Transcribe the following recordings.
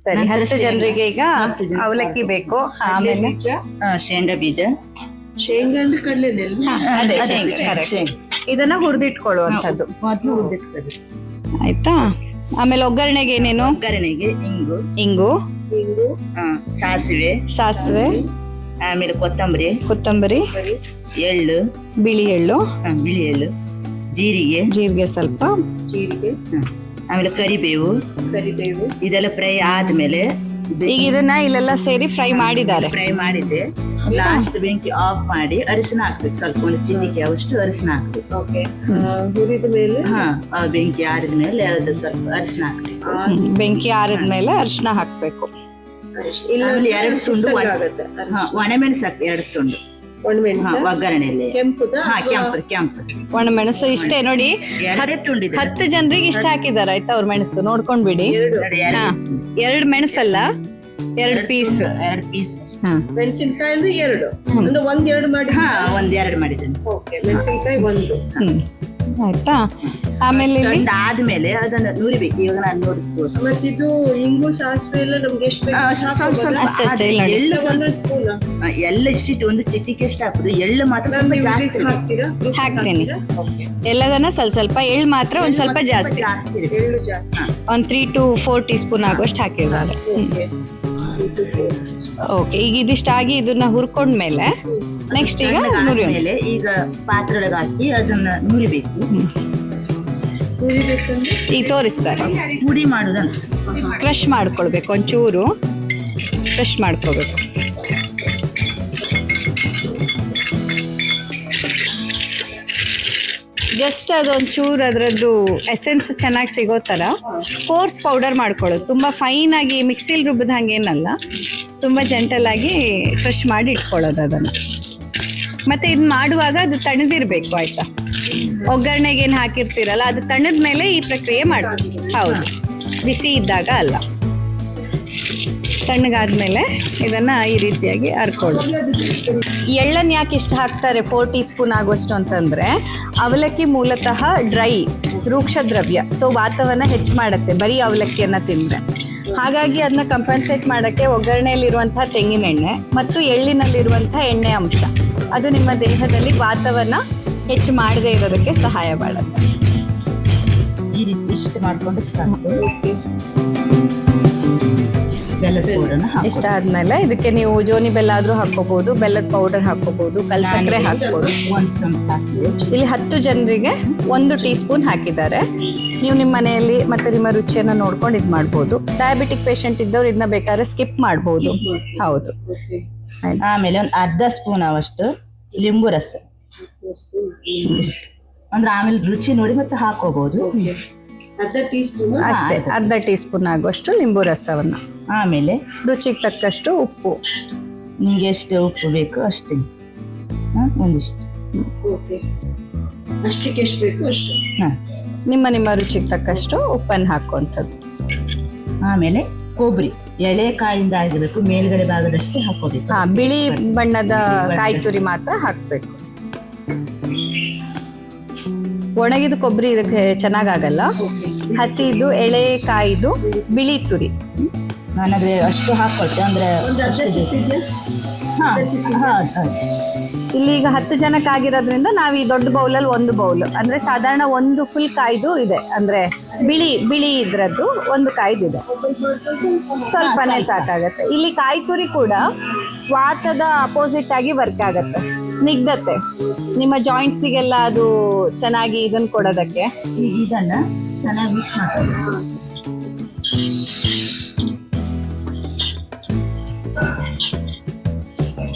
ಸರಿ, 10 ಜನರಿಗೆ ಈಗ ಅವಲಕ್ಕಿ ಬೇಕು. ಆಮೇಲೆ ಶೇಂಗಾ ಬೀಜ, ಶೇಂಗಾ ಅಂದ್ರೆ ಕಡಲೆನೆಲ್ಲ. ಅದೇ ಶೇಂಗಾ, correct. ಇದನ್ನ ಹುರಿದಿಟ್ಕೊಳ್ಳುವಂಥದ್ದು ಮೊದಲು ಹುರಿದಿಟ್ಕೊಳ್ಳಿ. ಆಯ್ತಾ. ಆಮೇಲೆ ಒಗ್ಗರಣೆಗೆ ಏನೇನು? ಒಗ್ಗರಣೆಗೆ ಇಂಗು, ಇಂಗು, ಹಿಂಗು, ಸಾಸಿವೆ, ಸಾಸಿವೆ, ಆಮೇಲೆ ಕೊತ್ತಂಬರಿ, ಎಳ್ಳು, ಬಿಳಿ ಎಳ್ಳು, ಬಿಳಿ ಎಳ್ಳು, ಜೀರಿಗೆ, ಜೀರಿಗೆ ಸ್ವಲ್ಪ, ಜೀರಿಗೆ, ಆಮೇಲೆ ಕರಿಬೇವು, ಇದೆಲ್ಲ ಫ್ರೈ ಆದ್ಮೇಲೆ ಈಗ ಇದನ್ನ ಇಲ್ಲೆಲ್ಲ ಸೇರಿ ಫ್ರೈ ಮಾಡಿದ್ದಾರೆ. ಫ್ರೈ ಮಾಡಿದ್ದೆ. ಲಾಸ್ಟ್ ಬೆಂಕಿ ಆಫ್ ಮಾಡಿ ಅರಿಶಿನ ಹಾಕ್ಬೇಕು. ಸ್ವಲ್ಪ ಒಂದು ಚಿಟಿಕೆ ಅವಷ್ಟು ಅರಿಶಿನ ಹಾಕ್ಬೇಕು. ಓಕೆ. ಹುರಿದ ಮೇಲೆ ಆ ಬೆಂಕಿ ಆರಿದ ಮೇಲೆ ಅದು ಸ್ವಲ್ಪ ಅರಿಶಿನ ಹಾಕ್ಬೇಕು. ಬೆಂಕಿ ಆರಿದ್ಮೇಲೆ ಅರಿಶಿನ ಹಾಕ್ಬೇಕು. ಆಮೇಲೆ 2 ತುಂಡು ಒಣಮೆಣಸು ಹಾಕ್ಬೇಕು. 2 ತುಂಡು ಒಗ್ಗರಣೆಯಲ್ಲಿ ಕೆಂಪು ಒಣಮೆಣಸು. ಇಷ್ಟೇ ನೋಡಿ, 10 ಜನರಿಗೆ ಇಷ್ಟ ಹಾಕಿದಾರೆ. ಆಯ್ತಾ, ಅವ್ರ ಮೆಣಸು ನೋಡ್ಕೊಂಡ್ ಬಿಡಿ. 2 ಮೆಣಸಲ್ಲ, 2 ಪೀಸ್. ಮೆಣಸಿನಕಾಯಿ ಅಂದ್ರೆ 2 ಅಂದ್ರೆ 1-2 ಮಾಡಿ. 1-2 ಮಾಡಿದ್ದೇನೆ. ಓಕೆ, ಮೆಣಸಿನಕಾಯಿ 1. ಆಯ್ತಾ. ಆಮೇಲೆ ಆದ್ಮೇಲೆ ಅದನ್ನ ನುರಿಬೇಕು. ಇವಾಗ ನಾನು ನೋಡಿ ತೋರಿಸಿ. ಮತ್ತೆ ಇದು ಇಂಗು, ಸಾಸಿವೆ ಎಲ್ಲ ನಮ್ಗೆ ಎಷ್ಟು ಬೇಕು ಅಷ್ಟೇ. ಎಳ್ಳು ಸ್ಪೂನ್ ಎಲ್ಲ ಇಷ್ಟಿಟ್ಟು ಒಂದು ಚಿಟಿಕೆ ಎಷ್ಟು ಹಾಕುದು. ಎಳ್ಳು ಮಾತ್ರ ಸ್ವಲ್ಪ ಜಾಸ್ತಿ ಹಾಕ್ತೀರಾ? ಹಾಕ್ತೀನಿ. ಎಲ್ಲದನ್ನ ಸ್ವಲ್ಪ ಎಳ್ಳು ಮಾತ್ರ ಒಂದ್ ಸ್ವಲ್ಪ ಜಾಸ್ತಿ, ಎಳ್ಳು ಜಾಸ್ತಿ. ಒಂದ್ 3 to 4 ಟೀ ಸ್ಪೂನ್ ಆಗೋಷ್ಟು ಹಾಕಿದ್ದಾರೆ. ಓಕೆ. ಈಗ ಇದಿಷ್ಟಾಗಿ ಇದನ್ನ ಹುರ್ಕೊಂಡ್ಮೇಲೆ ನೆಕ್ಸ್ಟ್ ಈಗ ಮೇಲೆ ಈಗ ಪಾತ್ರೆಯೊಳಗೆ ಹಾಕಿ ಅದನ್ನ ನುರಿಬೇಕು. ಈಗ ತೋರಿಸ್ತಾರೆ. ಪುಡಿ ಮಾಡುದನ್ನ ಕ್ರಶ್ ಮಾಡ್ಕೊಳ್ಬೇಕು, ಒಂಚೂರು ಕ್ರಶ್ ಮಾಡ್ಕೋಬೇಕು. ಜಸ್ಟ್ ಅದೊಂಚೂರು ಅದರದ್ದು ಎಸೆನ್ಸ್ ಚೆನ್ನಾಗಿ ಸಿಗೋ ಥರ ಕೋರ್ಸ್ ಪೌಡರ್ ಮಾಡ್ಕೊಳ್ಳೋದು. ತುಂಬ ಫೈನ್ ಆಗಿ ಮಿಕ್ಸಿಲಿ ರುಬ್ಬದ ಹಂಗೇನಲ್ಲ, ತುಂಬ ಜೆಂಟಲ್ ಆಗಿ ಕ್ರಶ್ ಮಾಡಿ ಇಟ್ಕೊಳ್ಳೋದು ಅದನ್ನು. ಮತ್ತೆ ಇದು ಮಾಡುವಾಗ ಅದು ತಣ್ಣದಿರ್ಬೇಕು. ಆಯ್ತಾ, ಒಗ್ಗರಣೆಗೆ ಏನು ಹಾಕಿರ್ತೀರಲ್ಲ ಅದು ತಣ್ಣದ ಮೇಲೆ ಈ ಪ್ರಕ್ರಿಯೆ ಮಾಡ್ತೀವಿ. ಹೌದು, ಬಿಸಿ ಇದ್ದಾಗ ಅಲ್ಲ. ತಣ್ಣಗಾದ್ಮೇಲೆ ಇದನ್ನ ಈ ರೀತಿಯಾಗಿ ಹರ್ಕೊಳ್ಳೋದು. ಎಳ್ಳನ್ನು ಯಾಕೆ ಇಷ್ಟು ಹಾಕ್ತಾರೆ 4 ಟೀ ಸ್ಪೂನ್ ಆಗುವಷ್ಟು ಅಂತಂದ್ರೆ, ಅವಲಕ್ಕಿ ಮೂಲತಃ ಡ್ರೈ ರೂಕ್ಷ ದ್ರವ್ಯ. ಸೊ ವಾತವನ್ನ ಹೆಚ್ಚು ಮಾಡುತ್ತೆ ಬರೀ ಅವಲಕ್ಕಿಯನ್ನ ತಿಂದ್ರೆ. ಹಾಗಾಗಿ ಅದನ್ನ ಕಂಪನ್ಸೇಟ್ ಮಾಡೋಕ್ಕೆ ಒಗ್ಗರಣೆಯಲ್ಲಿರುವಂತಹ ತೆಂಗಿನೆಣ್ಣೆ ಮತ್ತು ಎಳ್ಳಿನಲ್ಲಿರುವಂತಹ ಎಣ್ಣೆ ಅಂಶ ಅದು ನಿಮ್ಮ ದೇಹದಲ್ಲಿ ವಾತವನ್ನ ಹೆಚ್ಚು ಮಾಡದೇ ಇರೋದಕ್ಕೆ ಸಹಾಯ ಮಾಡುತ್ತೆ. ಈ ರೀತಿ ಇಷ್ಟು ಮಾಡ್ಕೊಂಡು ಇಷ್ಟ ಆದ್ಮೇಲೆ ಇದಕ್ಕೆ ನೀವು ಜೋನಿ ಬೆಲ್ಲ ಆದ್ರೂ ಹಾಕೋಬಹುದು, ಬೆಲ್ಲದ ಪೌಡರ್ ಹಾಕೋಬಹುದು, ಕಲ್ ಸಕ್ಕರೆ ಹಾಕ್ಬೋದು. ಇಲ್ಲಿ 10 ಜನರಿಗೆ 1 ಟೀ ಸ್ಪೂನ್ ಹಾಕಿದ್ದಾರೆ. ನೀವು ನಿಮ್ಮ ಮನೆಯಲ್ಲಿ ಮತ್ತೆ ನಿಮ್ಮ ರುಚಿಯನ್ನ ನೋಡ್ಕೊಂಡು ಇದು ಮಾಡ್ಬೋದು. ಡಯಾಬಿಟಿಕ್ ಪೇಷಂಟ್ ಇದ್ದವ್ರು ಇದನ್ನ ಬೇಕಾದ್ರೆ ಸ್ಕಿಪ್ ಮಾಡ್ಬೋದು. ಹೌದು. ಆಮೇಲೆ ಒಂದು ಅರ್ಧ ಸ್ಪೂನ್ ಅವಷ್ಟು ಲಿಂಬು ರಸ ಅಂದ್ರೆ ಆಮೇಲೆ ರುಚಿ ನೋಡಿ ಮತ್ತೆ ಹಾಕೋಬಹುದು. ಅಷ್ಟೇ, ಅರ್ಧ ಟೀ ಸ್ಪೂನ್ ಆಗುವಷ್ಟು ಲಿಂಬು ರಸವನ್ನ. ಆಮೇಲೆ ರುಚಿಗೆ ತಕ್ಕಷ್ಟು ಉಪ್ಪು. ನಿಮ್ಗೆ ಎಷ್ಟು ಉಪ್ಪು ಬೇಕು ಅಷ್ಟೇ, ಒಂದಿಷ್ಟು. ಅಷ್ಟಕ್ಕೆ ಎಷ್ಟು ಬೇಕು ಅಷ್ಟು ನಿಮ್ಮ ರುಚಿಗೆ ತಕ್ಕಷ್ಟು ಉಪ್ಪನ್ನು ಹಾಕುವಂಥದ್ದು. ಆಮೇಲೆ ಕೊಬ್ಬರಿ ಎಳೆ ಕಾಯಿಂದ ಆಗಿರಬೇಕು, ಮೇಲ್ಗಡೆ ಭಾಗದಷ್ಟೇ ಹಾಕೋಬೇಕು. ಬಿಳಿ ಬಣ್ಣದ ಕಾಯಿ ತುರಿ ಮಾತ್ರ ಹಾಕ್ಬೇಕು. ಒಣಗಿದ ಕೊಬ್ಬರಿ ಇದಕ್ಕೆ ಚೆನ್ನಾಗಾಗಲ್ಲ. ಹಸಿದು ಎಳೆ ಕಾಯಿದು ಬಿಳಿ ತುರಿ ನಾನಂದ್ರೆ ಅಷ್ಟು ಹಾಕೊಳ್ತೆ. ಅಂದ್ರೆ ಇಲ್ಲಿ ಈಗ 10 ಜನಕ್ಕೆ ಆಗಿರೋದ್ರಿಂದ ನಾವು ಈ ದೊಡ್ಡ ಬೌಲಲ್ಲಿ 1 ಬೌಲ್ ಅಂದ್ರೆ ಸಾಧಾರಣ 1 ಫುಲ್ ಕಾಯ್ದು ಇದೆ. ಅಂದ್ರೆ ಬಿಳಿ ಇದ್ರದ್ದು 1 ಕಾಯ್ದಿದೆ, ಸ್ವಲ್ಪನೇ ಸಾಕಾಗತ್ತೆ. ಇಲ್ಲಿ ಕಾಯಿ ತುರಿ ಕೂಡ ವಾತದ ಅಪೋಸಿಟ್ ಆಗಿ ವರ್ಕ್ ಆಗತ್ತೆ. ಸ್ನಿಗ್ಧತೆ ನಿಮ್ಮ ಜಾಯಿಂಟ್ಸಿಗೆಲ್ಲ ಅದು ಚೆನ್ನಾಗಿ ಇದನ್ನ ಕೊಡೋದಕ್ಕೆ. ಇದನ್ನ ಚೆನ್ನಾಗಿ ಮಿಕ್ಸ್ ಮಾಡ್ಕೊಳ್ಳಿ.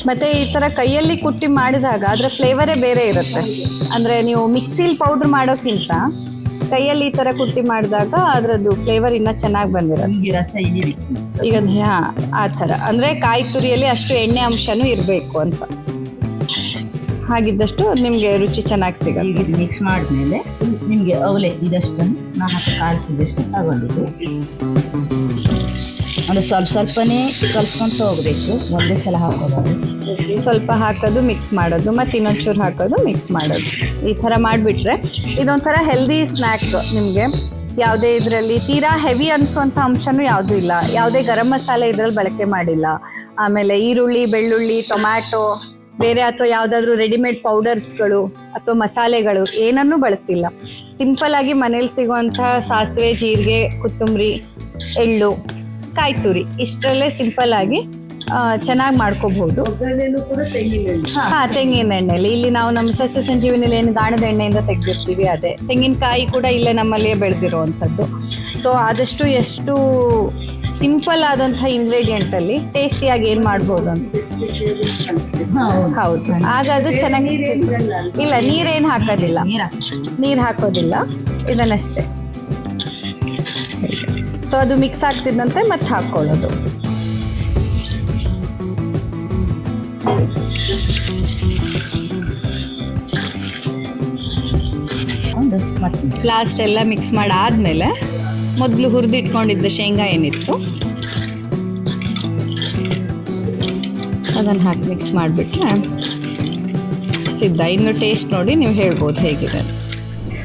ಮತ್ತೆ ಈ ತರ ಕೈಯಲ್ಲಿ ಕುಟ್ಟಿ ಮಾಡಿದಾಗ ಅದ್ರ ಫ್ಲೇವರೇ ಬೇರೆ ಇರುತ್ತೆ. ಅಂದ್ರೆ ನೀವು ಮಿಕ್ಸಿಲಿ ಪೌಡರ್ ಮಾಡೋಕ್ಕಿಂತ ಕೈಯಲ್ಲಿ ಈ ತರ ಕುಟ್ಟಿ ಮಾಡಿದಾಗ ಅದ್ರದ್ದು ಫ್ಲೇವರ್ ಇನ್ನ ಚೆನ್ನಾಗಿ ಬಂದಿರುತ್ತೆ. ರಸ ಈಗ ಆ ತರ ಅಂದ್ರೆ ಕಾಯಿ ತುರಿಯಲ್ಲಿ ಅಷ್ಟು ಎಣ್ಣೆ ಅಂಶನೂ ಇರಬೇಕು ಅಂತ. ಹಾಗಿದ್ದಷ್ಟು ನಿಮ್ಗೆ ರುಚಿ ಚೆನ್ನಾಗಿ ಸಿಗುತ್ತೆ. ಮಿಕ್ಸ್ ಮಾಡಿದ್ಮೇಲೆ ನಿಮ್ಗೆ ಅವಲಕ್ಕಿ ಇದಷ್ಟನ್ನು ನಾನು ಕಾಲು ಕೆಜಿಯಷ್ಟು ತಗೊಂಡಿದ್ದು ಅಂದ್ರೆ ಸ್ವಲ್ಪನೇ ಕಲ್ಸ್ಕೊಂತ ಹೋಗ್ಬೇಕು. ಒಂದೇ ಸಲ ಹಾಕೋದು, ಸ್ವಲ್ಪ ಹಾಕೋದು ಮಿಕ್ಸ್ ಮಾಡೋದು, ಮತ್ತೆ ಇನ್ನೊಂಚೂರು ಹಾಕೋದು ಮಿಕ್ಸ್ ಮಾಡೋದು. ಈ ಥರ ಮಾಡಿಬಿಟ್ರೆ ಇದೊಂಥರ ಹೆಲ್ದಿ ಸ್ನ್ಯಾಕ್. ನಿಮಗೆ ಯಾವುದೇ ಇದರಲ್ಲಿ ತೀರಾ ಹೆವಿ ಅನ್ಸುವಂಥ ಅಂಶನೂ ಯಾವುದೂ ಇಲ್ಲ. ಯಾವುದೇ ಗರಂ ಮಸಾಲೆ ಇದ್ರಲ್ಲಿ ಬಳಕೆ ಮಾಡಿಲ್ಲ. ಆಮೇಲೆ ಈರುಳ್ಳಿ, ಬೆಳ್ಳುಳ್ಳಿ, ಟೊಮ್ಯಾಟೊ ಬೇರೆ ಅಥವಾ ಯಾವುದಾದ್ರೂ ರೆಡಿಮೇಡ್ ಪೌಡರ್ಸ್ಗಳು ಅಥವಾ ಮಸಾಲೆಗಳು ಏನನ್ನೂ ಬಳಸಿಲ್ಲ. ಸಿಂಪಲ್ ಆಗಿ ಮನೇಲಿ ಸಿಗುವಂಥ ಸಾಸಿವೆ, ಜೀರಿಗೆ, ಕೊತ್ತಂಬರಿ, ಎಳ್ಳು, ಕಾಯಿ ತುರಿ ಇಷ್ಟರಲ್ಲೇ ಸಿಂಪಲ್ ಆಗಿ ಚೆನ್ನಾಗಿ ಮಾಡ್ಕೋಬಹುದು. ಒಗ್ಗರಣೆನೂ ಕೂಡ ತೆಂಗಿನ ಎಣ್ಣೆ. ಹಾ, ತೆಂಗಿನ ಎಣ್ಣೆಲಿ ಇಲ್ಲಿ ನಾವು ನಮ್ಮ ಸಸ್ಯ ಸಂಜೀವಿನಿಲಿ ಏನು ಗಾಣದ ಎಣ್ಣೆಯಿಂದ ತೆಗೆದಿರ್ತೀವಿ ಅದೇ. ತೆಂಗಿನಕಾಯಿ ಕೂಡ ಇಲ್ಲೇ ನಮ್ಮಲ್ಲಿಯೇ ಬೆಳೆದಿರುವಂಥದ್ದು. ಸೊ ಆದಷ್ಟು ಎಷ್ಟು ಸಿಂಪಲ್ ಆದಂಥ ಇಂಗ್ರೀಡಿಯೆಂಟ್ ಅಲ್ಲಿ ಟೇಸ್ಟಿಯಾಗಿ ಏನು ಮಾಡ್ಬೋದು ಅಂತ. ಹೌದು, ಆಗ ಅದು ಚೆನ್ನಾಗಿ ಇಲ್ಲ, ನೀರೇನು ಹಾಕೋದಿಲ್ಲ, ನೀರು ಹಾಕೋದಿಲ್ಲ, ಇದನ್ನಷ್ಟೇ. ಸೊ ಅದು ಮಿಕ್ಸ್ ಆಗ್ತಿದ್ದಂತೆ ಮತ್ತೆ ಹಾಕ್ಕೊಳ್ಳೋದು. ಲಾಸ್ಟ್ ಎಲ್ಲ ಮಿಕ್ಸ್ ಮಾಡಾದ್ಮೇಲೆ ಮೊದಲು ಹುರಿದಿಟ್ಕೊಂಡಿದ್ದ ಶೇಂಗಾ ಏನಿತ್ತು ಅದನ್ನು ಹಾಕಿ ಮಿಕ್ಸ್ ಮಾಡಿಬಿಟ್ರೆ ಸಿದ್ಧ. ಇನ್ನು ಟೇಸ್ಟ್ ನೋಡಿ ನೀವು ಹೇಳ್ಬೋದು ಹೇಗಿದೆ.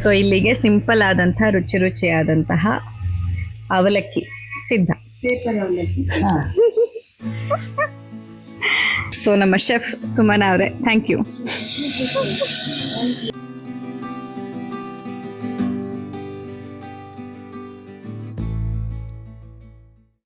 ಸೊ ಇಲ್ಲಿಗೆ ಸಿಂಪಲ್ ಆದಂಥ ರುಚಿಯಾದಂತಹ ಅವಲಕ್ಕಿ ಸಿದ್ಧ. ಸೊ ನಮ್ಮ ಶೆಫ್ ಸುಮನಾ ಅವರೇ, ಥ್ಯಾಂಕ್ ಯು.